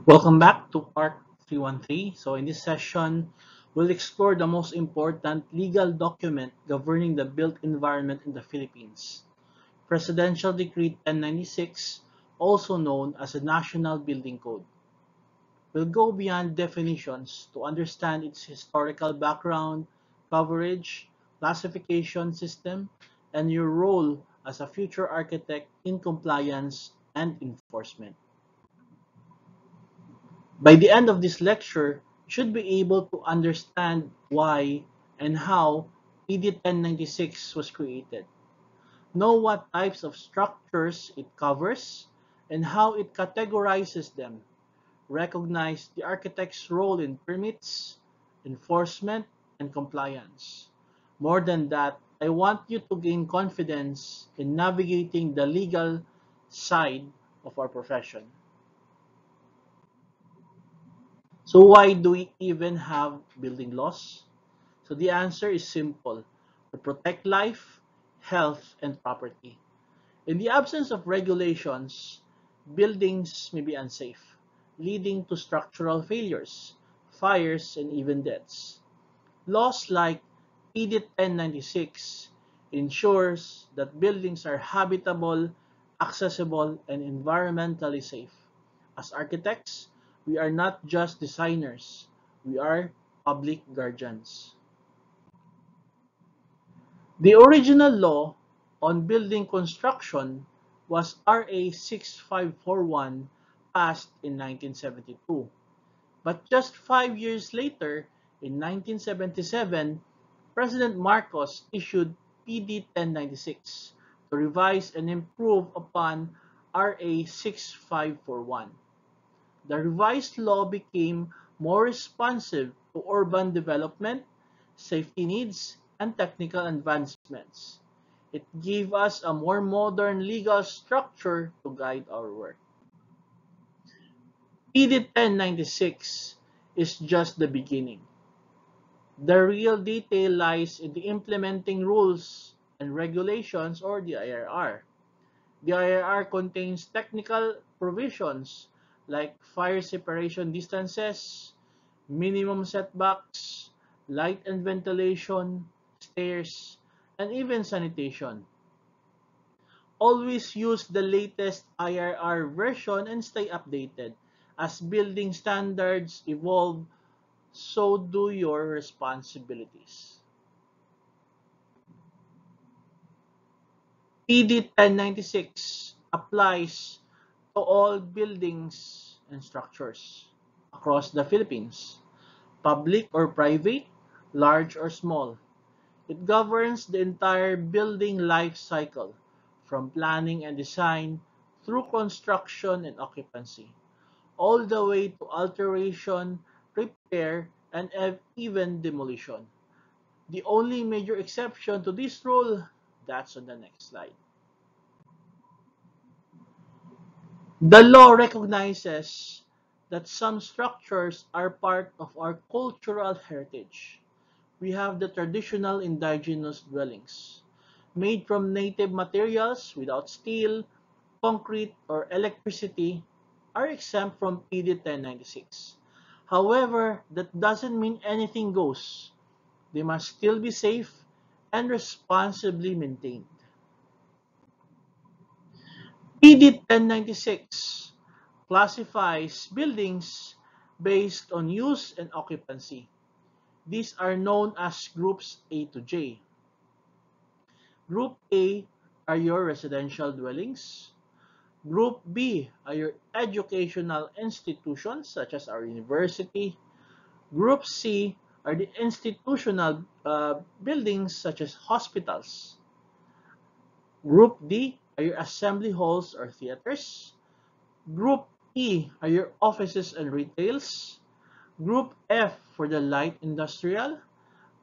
Welcome back to part 313. So in this session, we'll explore the most important legal document governing the built environment in the Philippines, Presidential Decree 1096, also known as the National Building Code. We'll go beyond definitions to understand its historical background, coverage, classification system, and your role as a future architect in compliance and enforcement. By the end of this lecture, you should be able to understand why and how PD 1096 was created, know what types of structures it covers, and how it categorizes them, recognize the architect's role in permits, enforcement, and compliance. More than that, I want you to gain confidence in navigating the legal side of our profession. So why do we even have building laws? So the answer is simple: to protect life, health, and property. In the absence of regulations, buildings may be unsafe, leading to structural failures, fires, and even deaths. Laws like ED 1096 ensures that buildings are habitable, accessible, and environmentally safe. As architects, we are not just designers, we are public guardians. The original law on building construction was RA 6541, passed in 1972. But just 5 years later, in 1977, President Marcos issued PD 1096 to revise and improve upon RA 6541. The revised law became more responsive to urban development, safety needs, and technical advancements. It gave us a more modern legal structure to guide our work. PD 1096 is just the beginning. The real detail lies in the implementing rules and regulations, or the IRR. The IRR contains technical provisions like fire separation distances, minimum setbacks, light and ventilation, stairs, and even sanitation. Always use the latest IRR version and stay updated. As building standards evolve, so do your responsibilities. PD 1096 applies to all buildings and structures across the Philippines, public or private, large or small. It governs the entire building life cycle, from planning and design through construction and occupancy, all the way to alteration, repair, and even demolition. The only major exception to this rule, that's on the next slide. The law recognizes that some structures are part of our cultural heritage. We have the traditional indigenous dwellings, made from native materials without steel, concrete, or electricity, are exempt from PD 1096. However, that doesn't mean anything goes. They must still be safe and responsibly maintained. PD 1096 classifies buildings based on use and occupancy. These are known as groups A to J. Group A are your residential dwellings. Group B are your educational institutions such as our university. Group C are the institutional buildings such as hospitals. Group D are your assembly halls or theaters. Group E are your offices and retails. Group F for the light industrial.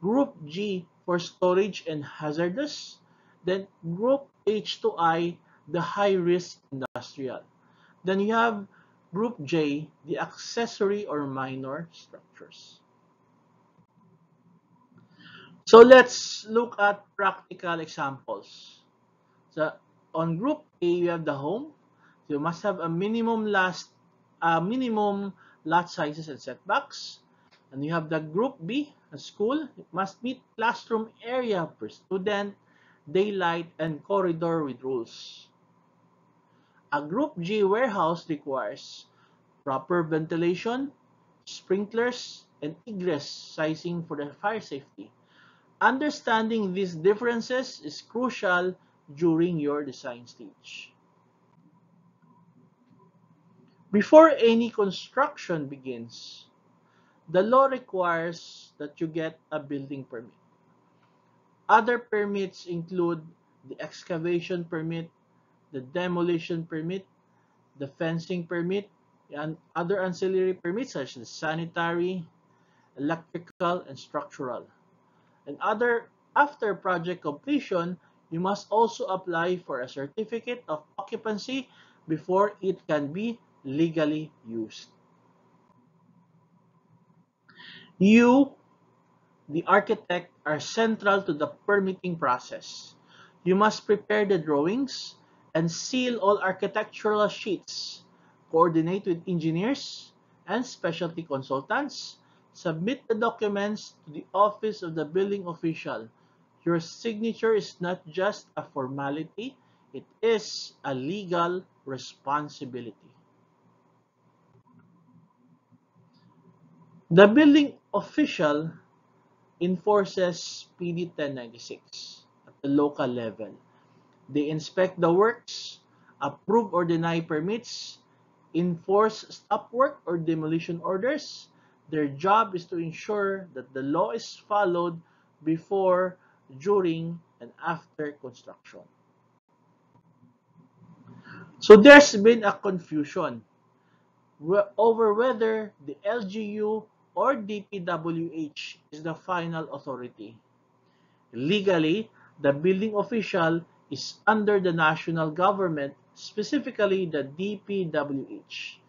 Group G for storage and hazardous. Then Group H to I, the high risk industrial. Then you have Group J, the accessory or minor structures. So let's look at practical examples. So on Group A, you have the home. You must have a minimum last minimum lot sizes and setbacks. And you have the Group B, a school. It must meet classroom area per student, daylight, and corridor with rules. A Group G warehouse requires proper ventilation, sprinklers, and egress sizing for the fire safety. Understanding these differences is crucial during your design stage. Before any construction begins, the law requires that you get a building permit. Other permits include the excavation permit, the demolition permit, the fencing permit, and other ancillary permits such as sanitary, electrical, and structural. And after project completion, you must also apply for a certificate of occupancy before it can be legally used. You, the architect, are central to the permitting process. You must prepare the drawings and seal all architectural sheets, coordinate with engineers and specialty consultants, submit the documents to the office of the building official. Your signature is not just a formality, it is a legal responsibility. The building official enforces PD 1096 at the local level. They inspect the works, approve or deny permits, enforce stop work or demolition orders. Their job is to ensure that the law is followed before, during, and after construction. So there's been a confusion over whether the LGU or DPWH is the final authority. Legally, the building official is under the national government, specifically the DPWH,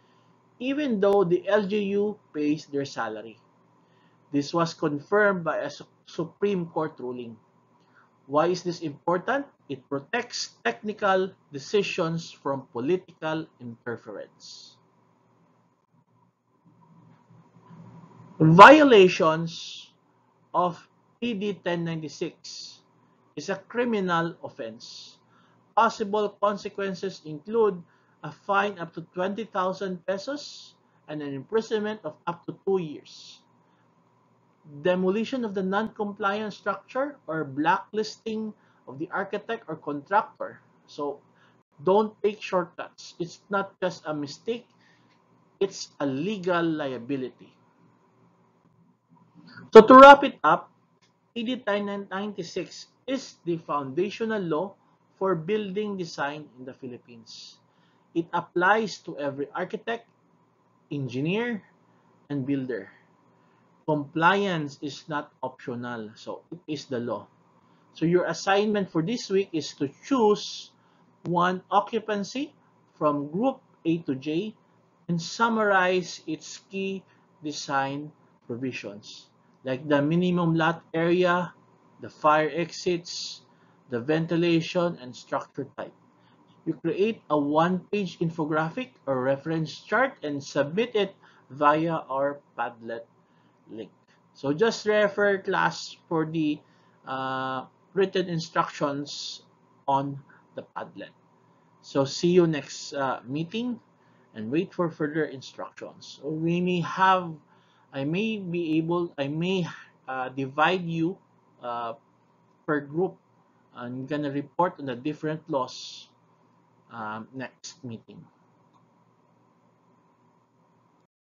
even though the LGU pays their salary. This was confirmed by a Supreme Court ruling. Why is this important? It protects technical decisions from political interference. Violations of PD 1096 is a criminal offense. Possible consequences include a fine up to 20,000 pesos and an imprisonment of up to 2 years. Demolition of the non-compliant structure or blacklisting of the architect or contractor. So don't take shortcuts. It's not just a mistake, it's a legal liability. So to wrap it up, PD 1096 is the foundational law for building design in the Philippines. It applies to every architect, engineer, and builder. Compliance is not optional, so it is the law. So your assignment for this week is to choose one occupancy from Group A to J and summarize its key design provisions, like the minimum lot area, the fire exits, the ventilation, and structure type. You create a one-page infographic or reference chart and submit it via our Padlet link. So just refer class for the written instructions on the Padlet. So see you next meeting and wait for further instructions. So we may have, I may divide you per group. I'm gonna report on the different laws next meeting.